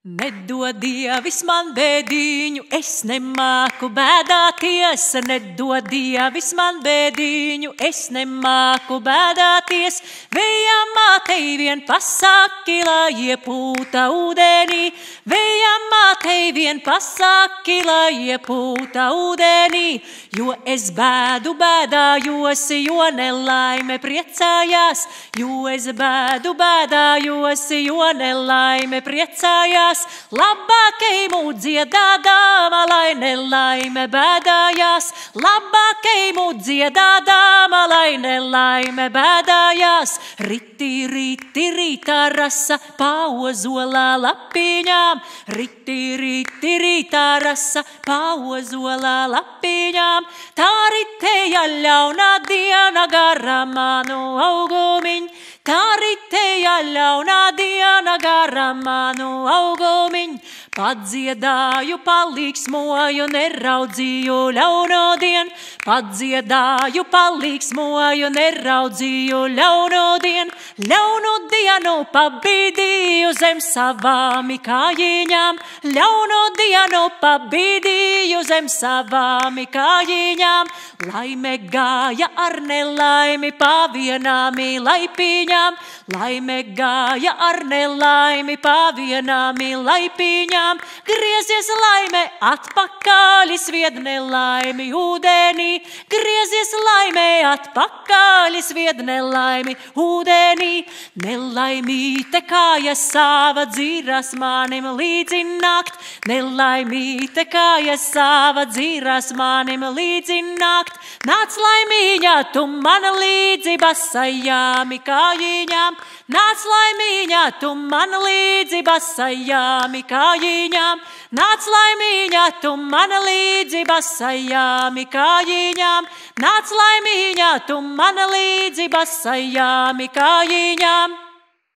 Nedod Dievis man bēdiņu, es nemāku bēdāties. Nedod Dievis man bēdiņu, es nemāku bēdāties. Vējām mātei vien pasaki, lai iepūta ūdenī. Vējām mātei vien pasaki, lai iepūta ūdenī. Jo es bēdu bēdājosi, jo nelaime priecājās. Jo es bēdu bēdājosi, jo nelaime priecājās. Labākeimu dziedādāma, lai nelaime bēdājās. Labākeimu dziedādāma, lai nelaime bēdājās. Riti, riti, rītā rasa pa ozolā lapiņām. Riti, riti, rītā rasa pa ozolā lapiņām. Tā ritēja ļaunā diena gara manu augumiņ. Tā ritēja ļaunā diena gara manu augumiņ. Padziedāju, palīgsmoju, neraudzīju ļauno dien. Padziedāju, palīgsmoju, neraudzīju ļauno dien. Ļaunu dienu pabīdīju zem savām kājiņām. Ļaunu dienu pabīdīju zem savām kājiņām. Laime gāja ar nelaimi pa vienām laipiņām. Laime gāja ar nelaimi pa vienām laipiņām. Griezies laime atpakaļ, svied nelaimi ūdenī. Griezies laime atpakaļ, svied nelaimi ūdenī. Nelaimīte kāja sava dzīras manim līdzi nakt. Nelaimīte kāja sava dzīras manim līdzi nakt. Nāc laimīņā, tu man līdzi basajām kājiņām. Nāc laimīņā, tu man līdzi basajām kājiņām. Nāc laimīņā, tu man līdzi basajām kājiņām. Nāc laimīņā, tu man līdzi basajām kājiņām.